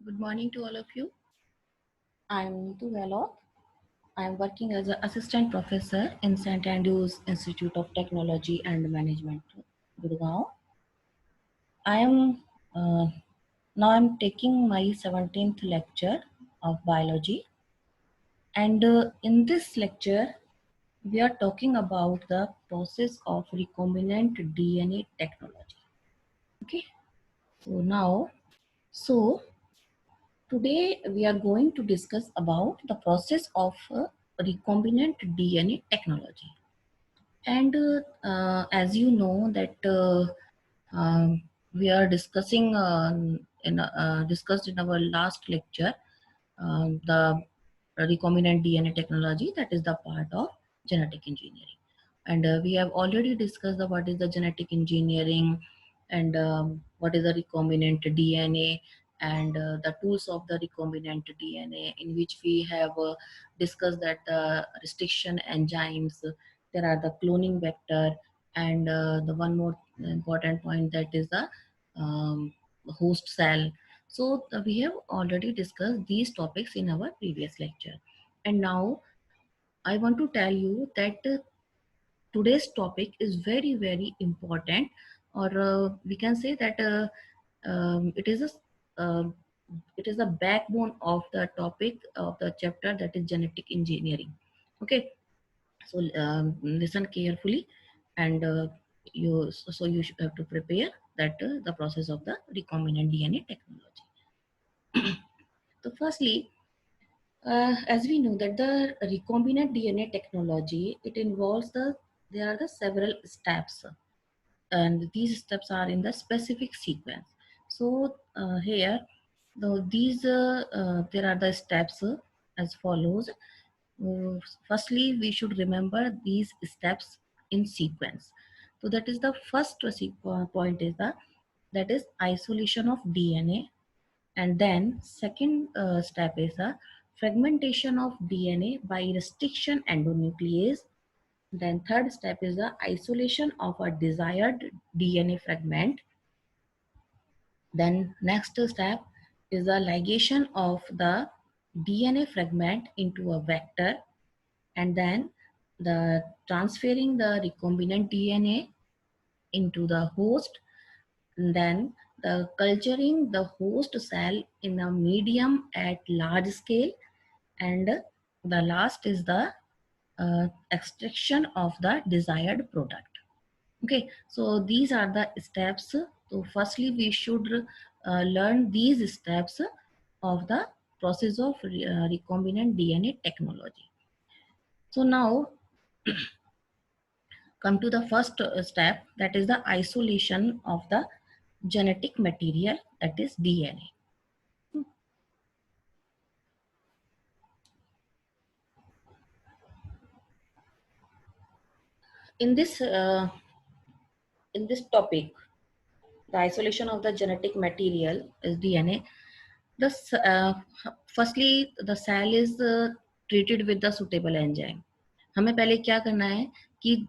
Good morning to all of you. I'm Neetu Gehlots. I'm working as an assistant professor in St. Andrews Institute of Technology and Management, Gurgaon. I am now I'm taking my 17th lecture of biology, and in this lecture we are talking about the process of recombinant DNA technology. Okay, so today we are going to discuss about the process of recombinant DNA technology. And as you know that we are discussing discussed in our last lecture the recombinant DNA technology, that is the part of genetic engineering. And we have already discussed what is the genetic engineering and what is the recombinant DNA and the tools of the recombinant DNA, in which we have discussed that the restriction enzymes, there are the cloning vector, and the one more important point, that is the host cell. So we have already discussed these topics in our previous lecture. And now I want to tell you that today's topic is very, very important, or we can say that uh, it is the backbone of the topic of the chapter, that is genetic engineering. Okay, so listen carefully, and you should have to prepare that the process of the recombinant DNA technology. So firstly, as we know that the recombinant DNA technology, it involves there are the several steps, and these steps are in the specific sequence. So here, there are the steps as follows. Uh, Firstly, we should remember these steps in sequence. So that is the first point is that is isolation of DNA, and then second step is a fragmentation of DNA by restriction endonuclease. Then third step is the isolation of a desired DNA fragment. Then next step is the ligation of the DNA fragment into a vector, and then the transferring the recombinant DNA into the host, and then the culturing the host cell in a medium at large scale, and the last is the extraction of the desired product. Okay, so these are the steps. So firstly we should learn these steps of the process of recombinant DNA technology. So now come to the first step, that is the isolation of the genetic material, that is DNA. In this topic, the isolation of the genetic material is DNA. Firstly the cell is treated with the suitable enzyme. हमें पहले क्या करना है कि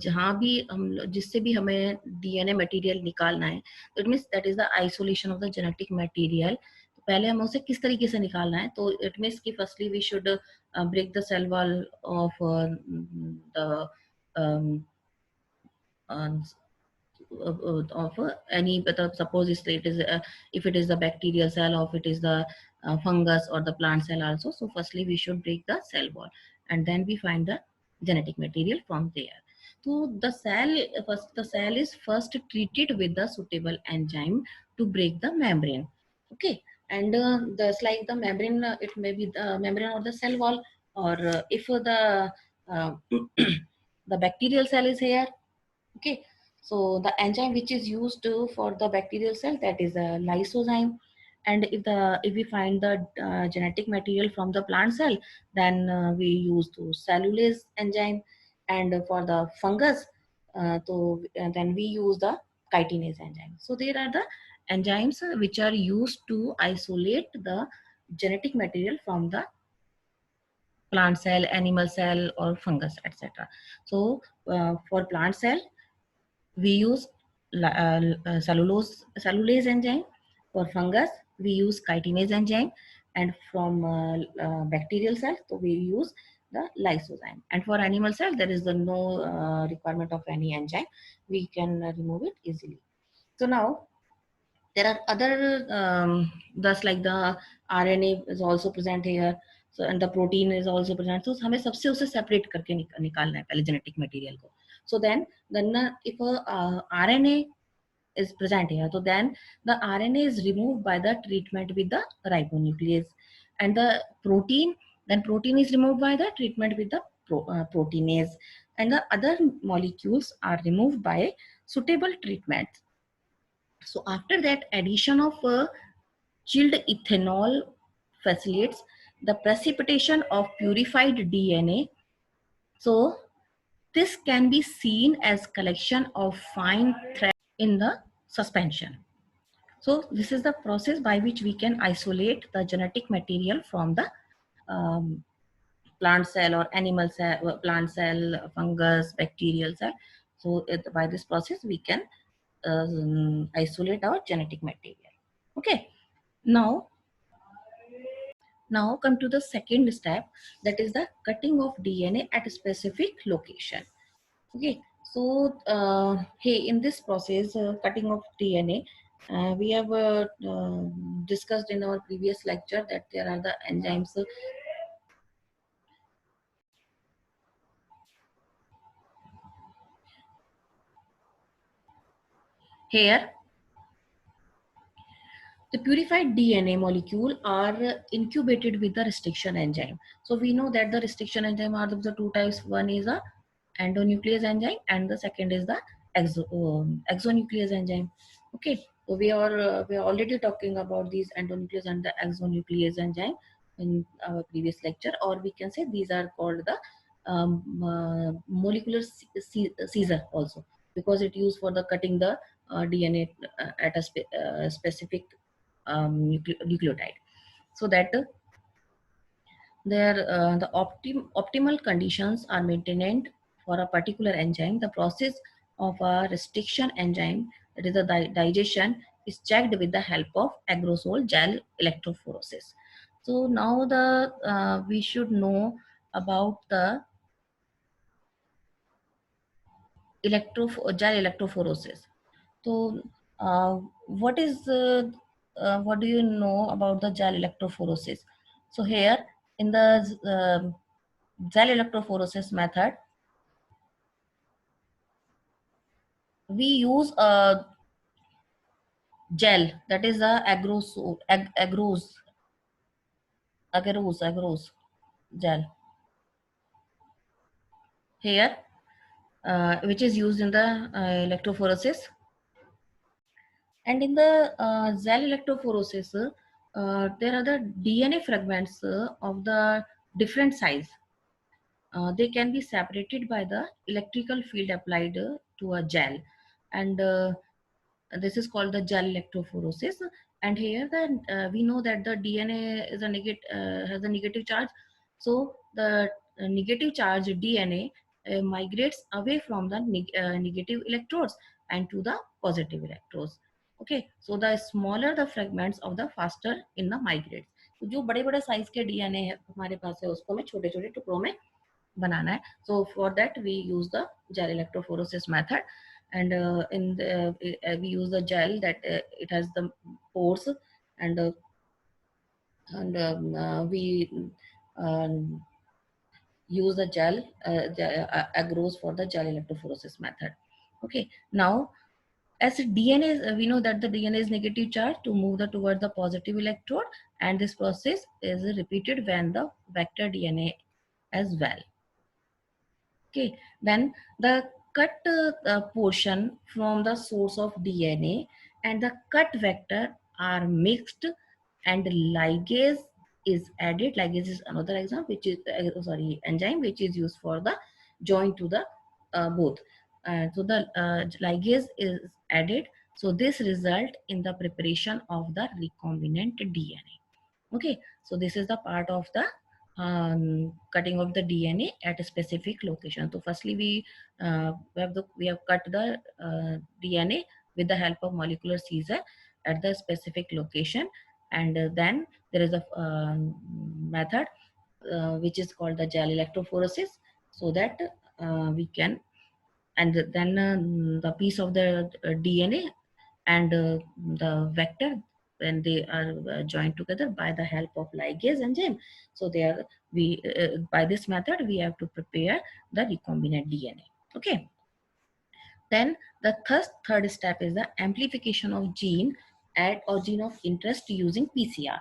जहाँ भी जिससे भी हमें डीएनए मटेरियल निकालना है, it means that is the isolation of the genetic material. तो पहले हमें उसे किस तरीके से निकालना है, तो इट मीन्स कि firstly we should break the cell wall of the of any, suppose it is if it is the bacterial cell, or if it is the fungus or the plant cell also. So firstly we should break the cell wall, and then we find the genetic material from there. So the cell is first treated with the suitable enzyme to break the membrane. Okay, and just like the membrane, it may be the membrane or the cell wall, or if the the bacterial cell is here. Okay, so the enzyme which is used for the bacterial cell, that is a lysozyme. And if we find the genetic material from the plant cell, then we use the cellulase enzyme. And for the fungus, then we use the chitinase enzyme. So there are the enzymes which are used to isolate the genetic material from the plant cell, animal cell, or fungus, etc. So for plant cell we use cellulase enzyme. For fungus we use chitinase enzyme, and from bacterial cells, so we use the lysozyme. And for animal cell, there is no requirement of any enzyme. We can remove it easily. So now there are other thus like the RNA is also present here, so and the protein is also present. So हमें सबसे उसे separate करके निकालना है पहले genetic material को. So then if a RNA is present here, so then the RNA is removed by the treatment with the ribonuclease, and the protein is removed by the treatment with the proteinase, and the other molecules are removed by suitable treatment. So after that, addition of chilled ethanol facilitates the precipitation of purified DNA. So this can be seen as collection of fine thread in the suspension. So this is the process by which we can isolate the genetic material from the um, plant cell or animal cell, plant cell, fungus, bacterial cell. So by this process, we can isolate our genetic material. Okay. Now come to the second step, that is the cutting of DNA at a specific location. Okay, so hey, in this process, cutting of DNA, we have discussed in our previous lecture that there are the enzymes here. The purified DNA molecule are incubated with the restriction enzyme. So we know that the restriction enzyme are the two types. One is a endonuclease enzyme, and the second is the exonuclease enzyme. Okay, so we are already talking about these endonuclease and the exonuclease enzyme in our previous lecture, or we can say these are called the molecular Caesar also, because it used for the cutting the DNA at a specific nucleotide, so that the optimal conditions are maintained for a particular enzyme. The process of a restriction enzyme, that is the digestion, is checked with the help of agrosole gel electrophoresis. So now we should know about the gel electrophoresis. So what do you know about the gel electrophoresis? So here in the gel electrophoresis method, we use a gel, that is the agarose gel here, which is used in the electrophoresis. And in the gel electrophoresis, there are the DNA fragments of the different size. They can be separated by the electrical field applied to a gel, and this is called the gel electrophoresis. And here we know that the DNA is has a negative charge, so the negative charge DNA migrates away from the negative electrodes and to the positive electrodes. Okay, so the smaller the fragments of the faster in the migrates. तो जो बड़े बड़े size के DNA हमारे पास है उसको हमें छोटे छोटे टुकड़ों में बनाना है. So for that we use the gel electrophoresis method, and we use the gel that it has the pores, and we um, use the gel agarose for the gel electrophoresis method. Okay, now as DNA we know that the DNA is negative charge to move the towards the positive electrode, and this process is repeated when the vector DNA as well. Okay, then the cut portion from the source of DNA and the cut vector are mixed, and ligase is added. Ligase is another example, which is enzyme which is used for the join to the both. So the ligase is added. So this result in the preparation of the recombinant DNA. Okay, so this is the part of the cutting of the DNA at a specific location. So firstly we have cut the DNA with the help of molecular Caesar at the specific location, and then there is a method which is called the gel electrophoresis, so that we can, and then the piece of the DNA and the vector, when they are joined together by the help of ligase enzyme, so they are, we by this method we have to prepare the recombinant DNA. Okay, then the third step is the amplification of gene at or gene of interest using PCR.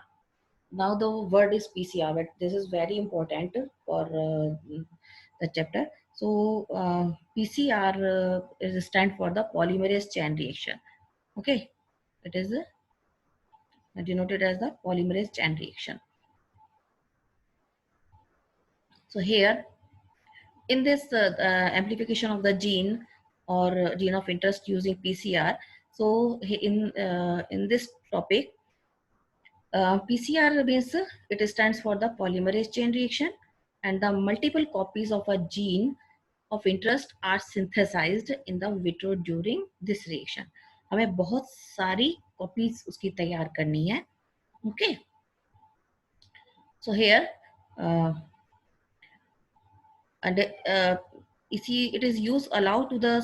Now the word is PCR, but this is very important for the chapter. So PCR is stand for the polymerase chain reaction. Okay, it is denoted as the polymerase chain reaction. So here in this amplification of the gene or gene of interest using PCR, so in this topic, PCR means it stands for the polymerase chain reaction, and the multiple copies of a gene of interest are synthesized in the vitro during this reaction. हमें बहुत सारी copies उसकी तैयार करनी है. Okay, so here uh, and it is used allow to the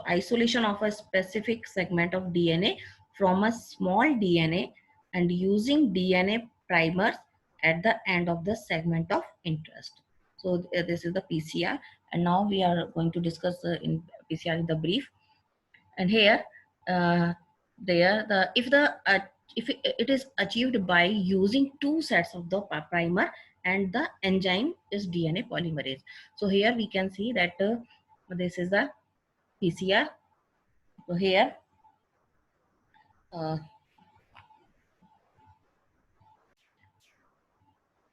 isolation of a specific segment of DNA from a small DNA and using DNA primers at the end of the segment of interest. So this is the PCR, and now we are going to discuss in PCR in the brief. And here there the if it is achieved by using two sets of the primer and the enzyme is DNA polymerase. So here we can see that this is the PCR. So uh,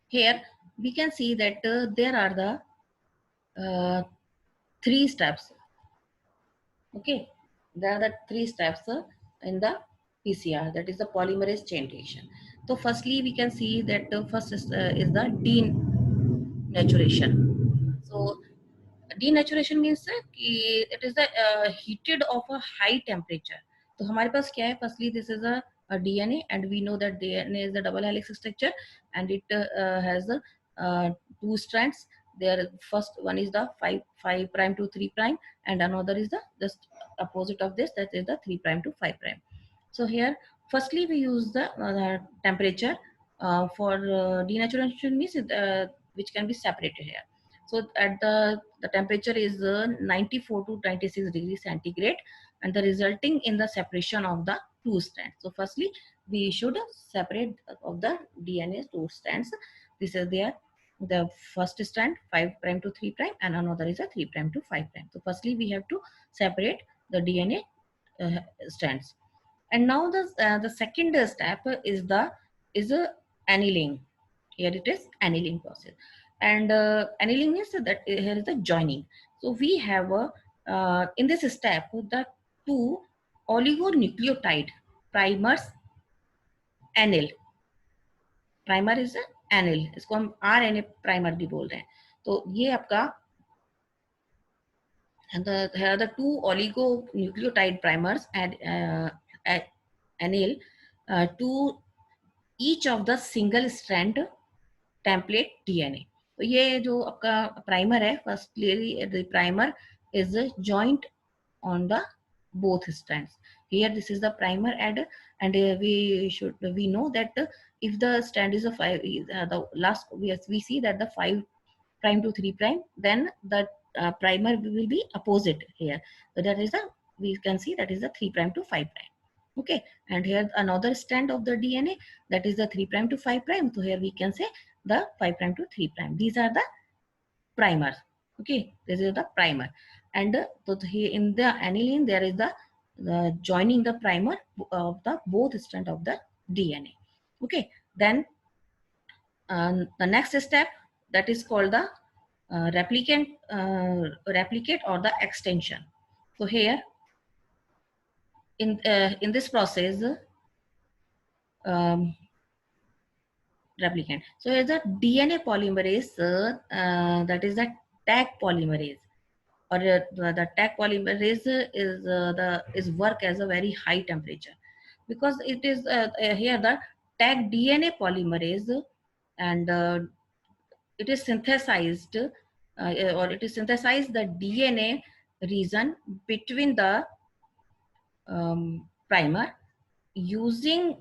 here we can see that there are the three steps. Okay, there are the three steps in the PCR, that is the polymerase chain reaction. So firstly we can see that first is the denaturation. So denaturation means कि it is the heated of a high temperature. तो हमारे पास क्या है, firstly this is a DNA, and we know that DNA is the double helix structure, and it has two strands. There first one is the 5 prime to 3 prime, and another is the just opposite of this, that is the 3 prime to 5 prime. So here firstly we use the temperature for denaturation means which can be separated here. So at the temperature is 94 to 96 degrees centigrade, and the resulting in the separation of the two strands. So firstly we should separate of the DNA two strands. This is the first strand 5 prime to 3 prime, and another is a 3 prime to 5 prime. So firstly we have to separate the DNA strands. And now the second step is a annealing. Here it is annealing process, and annealing is that here is the joining. So we have in this step the two oligonucleotide primers anneal. Primer is anneal, इसको हम RNA primer भी बोल रहे हैं. तो ये आपका the two oligonucleotide primers and anneal to each of the single strand template DNA. तो ये जो आपका प्राइमर है, firstly the primer is joint on the both strands. Here this is the primer and we know that if the strand is a 5, the last we see that the 5 prime to 3 prime, then the primer will be opposite here. So that is we can see that is the 3 prime to 5 prime. Okay, and here another strand of the DNA, that is the 3 prime to 5 prime. So here we can say the 5 prime to 3 prime. These are the primers. Okay, this is the primer. And so here in the aniline there is the joining the primer of the both strand of the DNA. Okay, then the next step, that is called the replicate or the extension. So here in this process replicant. So here's the DNA polymerase, that is the tag polymerase, or the tag polymerase is work as a very high temperature, because it is here the tag DNA polymerase, and it is synthesized the DNA region between the primer using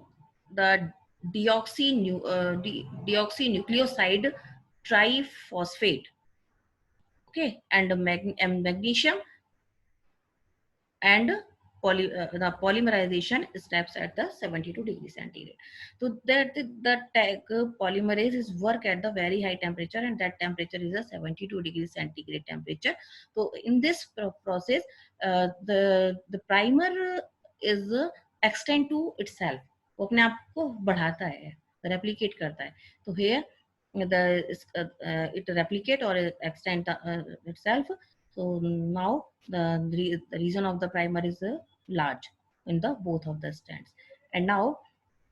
the deoxynucleoside triphosphate, okay, and magnesium, and the polymerization steps at the 72 degrees centigrade. So that the tag polymerase is work at the very high temperature, and that temperature is a 72 degrees centigrade temperature. So in this process, the primer is extend to itself. वो अपने आप को बढ़ाता है, replicate करता है. So here it replicate or extend itself. So now the region of the primer is large in the both of the strands. And now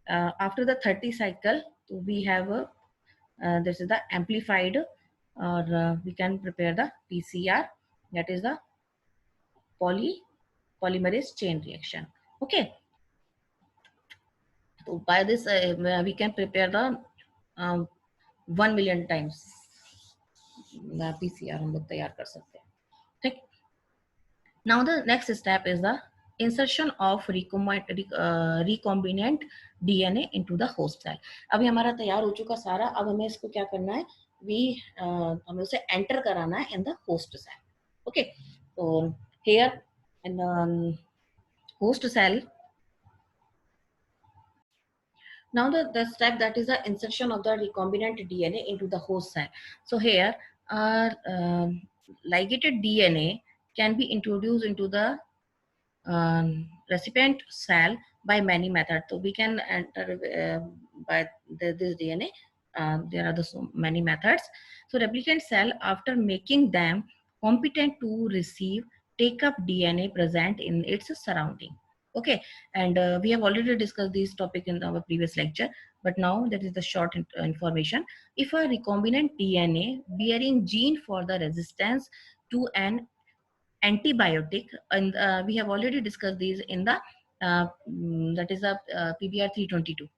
after the 30 cycle, we have this is the amplified, or we can prepare the PCR, that is the polymerase chain reaction. Okay, so by this we can prepare the 1 million times the PCR हम लोग तैयार कर सकते हैं. ठीक. Now the next step is the insertion of recombinant DNA into the host cell. अभी हमारा तैयार हो चुका सारा, अब हमें इसको क्या करना है, हमें उसे enter कराना है in the host cell. Okay, so here in the host cell, now the step that is the insertion of the recombinant DNA into the host cell. So here our ligated DNA can be introduced into the recipient cell by many methods. So we can enter by this DNA. There are so many methods. So replicant cell, after making them competent to receive, take up DNA present in its surrounding. Okay, and we have already discussed this topic in our previous lecture, but now that is the short information. If a recombinant DNA bearing gene for the resistance to an antibiotic, and we have already discussed these in the that is a PBR 322.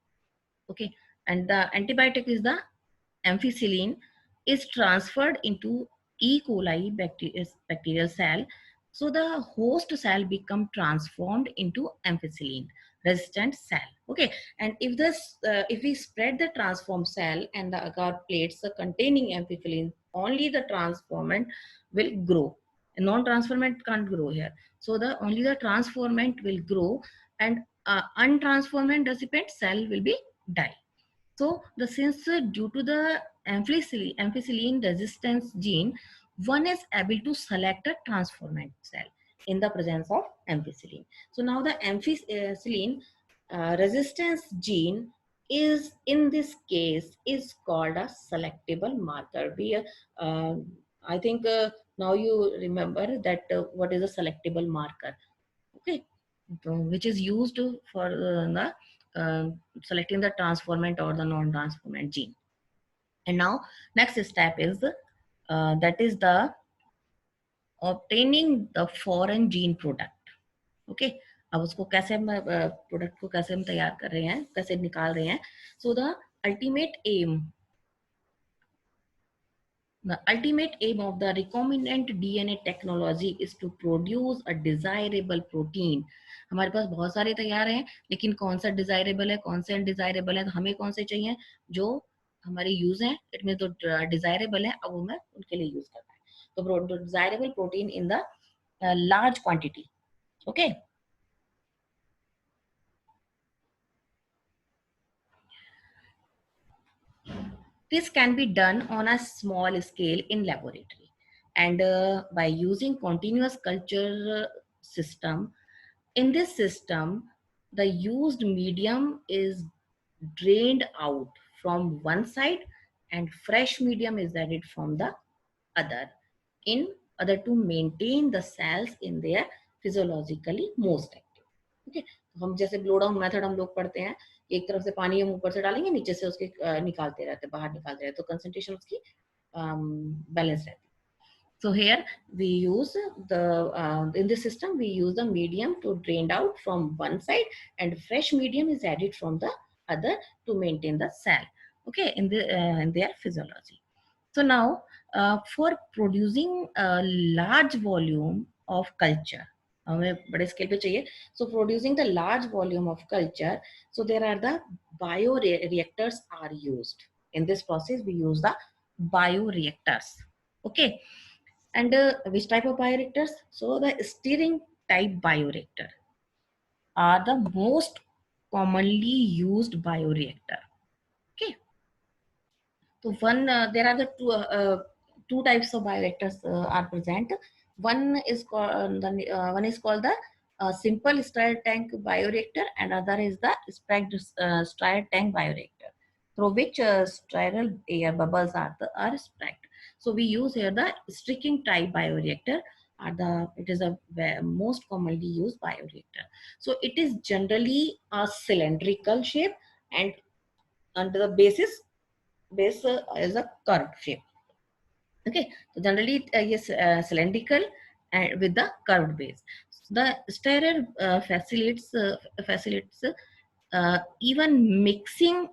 Okay, and the antibiotic is the ampicillin, is transferred into E. coli bacterial cell. So the host cell become transformed into ampicillin resistant cell. Okay, and if we spread the transformed cell and the agar plates containing ampicillin, only the transformant will grow. A non-transformant can't grow here. So only the transformant will grow, and untransformant recipient cell will be die. So the sensor, due to the ampicillin resistance gene, one is able to select a transformant cell in the presence of ampicillin. So now the ampicillin resistance gene is, in this case, is called a selectable marker. I think now you remember that what is a selectable marker. Okay, which is used for the selecting the transformant or the non-transformant gene. And now next step is that is the obtaining the foreign gene product. Okay, अब उसको कैसे हम product को कैसे हम तैयार कर रहे हैं, कैसे निकाल रहे हैं. So the ultimate aim of the recombinant DNA technology is to produce a desirable protein. हमारे पास बहुत सारे तैयार हैं, लेकिन कौन सा डिजायरेबल है, कौन से अनडिजायरेबल है, तो हमें कौन से चाहिए जो हमारे यूज हैं. इट मीन तो डिजायरेबल है, अब वो मैं उनके लिए यूज करता है. तो desirable protein in the large quantity. Okay, this can be done on a small scale in laboratory, and by using continuous culture system. In this system, the used medium is drained out from one side and fresh medium is added from the other, in order to maintain the cells in their physiologically most active. Okay, हम जैसे blow down method हम लोग पढ़ते हैं, एक तरफ से पानी हम ऊपर से डालेंगे, नीचे से उसके निकालते रहते, बाहर निकालते रहते, तो कंसंट्रेशन उसकी बैलेंस रहती. So here we use in this system we use the medium to drained out from one side and fresh medium is added from the other to maintain the cell, okay, in their physiology. So now, for producing a large volume of culture, हमें बड़े scale पे चाहिए. So producing the large volume of culture, so there are the bioreactors are used. In this process, we use the bioreactors. Okay, and which type of bioreactors? So the stirring type bioreactor are the most commonly used bioreactor. Okay, so there are the two types of bioreactors are present. One is called the simple stirred tank bioreactor, and other is the stirred tank bioreactor, through which sterile air bubbles are spragged. So we use here the sticking type bioreactor. It is a most commonly used bioreactor. So it is generally a cylindrical shape, and under the base is a curved shape. Okay, so generally yes, cylindrical and with the curved base. The stirrer facilitates even mixing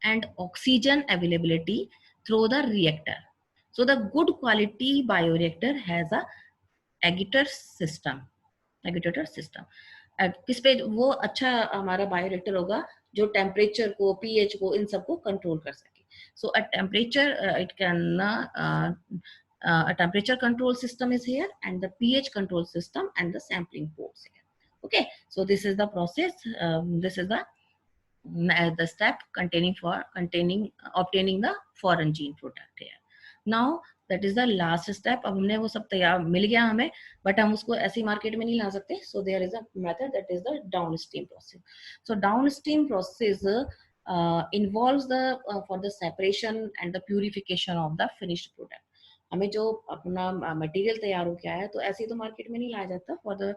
and oxygen availability through the reactor. So the good quality bioreactor has a agitator system. Agitator system. किस पे वो अच्छा हमारा bioreactor होगा जो temperature को, pH को, इन सबको कंट्रोल कर सके. So a temperature, it can a temperature control system is here, and the pH control system and the sampling ports here. Okay, so this is the process. This is the step containing obtaining the foreign gene product here. Now that is the last step. अब हमने वो सब तैयार मिल गया हमें, but हम उसको ऐसी मार्केट में नहीं ला सकते. So there is a method, that is the downstream process. So downstream process involves the for the separation and the purification of the finished product. हमें जो अपना मटेरियल तैयार हो गया है तो ऐसे ही तो मार्केट में नहीं लाया जाता. For the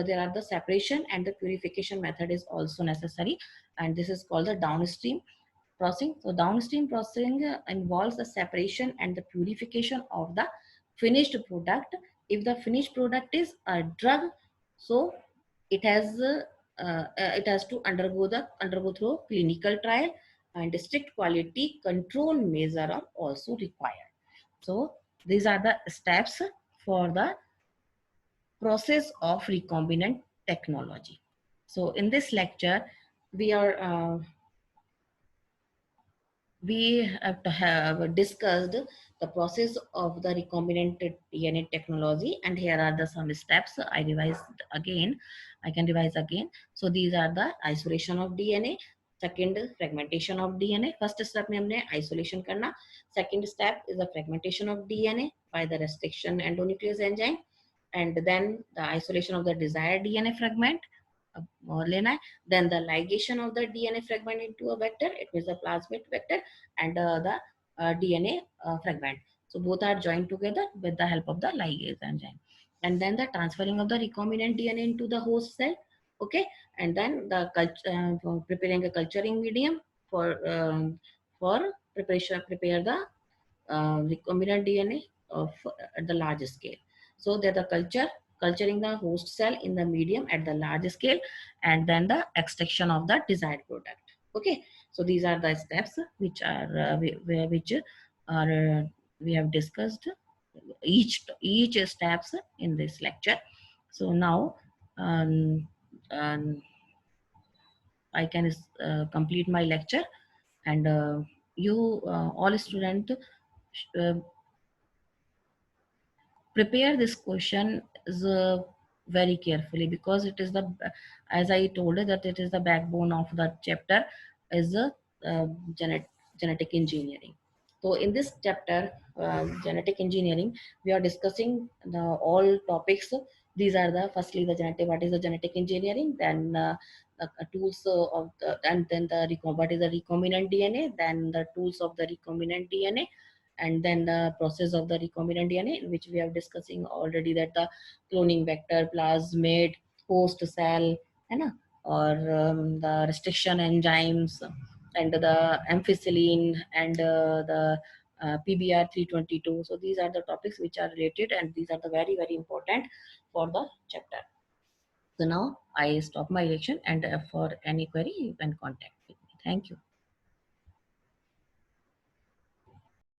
there are the separation and the purification method is also necessary, and this is called the downstream processing. So downstream processing involves the separation and the purification of the finished product. If the finished product is a drug, so it has to undergo through clinical trial, and strict quality control measures are also required. So these are the steps for the process of recombinant technology. So in this lecture, we have discussed the process of the recombinant DNA technology, and here are the some steps. I can revise again. So these are the isolation of DNA, second fragmentation of DNA. First step में हमने isolation करना. Second step is the fragmentation of DNA by the restriction endonuclease enzyme, and then the isolation of the desired DNA fragment और लेना है. Then the ligation of the DNA fragment into a vector, it means a plasmid vector, and the DNA fragment. So both are joined together with the help of the ligase enzyme. And then the transferring of the recombinant DNA into the host cell. Okay, and then the preparing a culturing medium for prepare the recombinant DNA at the large scale. So that the culturing the host cell in the medium at the large scale, and then the extraction of the desired product. Okay, so these are the steps which are we have discussed each steps in this lecture. So now I can complete my lecture, and you all students prepare this question very carefully, because it is the, as I told you, that it is the backbone of the chapter is the genetic engineering. So in this chapter, genetic engineering, we are discussing the all topics. These are the firstly the genetic, what is the genetic engineering, then the tools of the, and then the what is the recombinant DNA, then the tools of the recombinant DNA, and then the process of the recombinant DNA, which we are discussing already, that the cloning vector, plasmid, host cell, or the restriction enzymes, and the ampicillin, and the PBR322. So these are the topics which are related, and these are the very important for the chapter. So now I stop my reaction, and for any query you can contact with me. Thank you.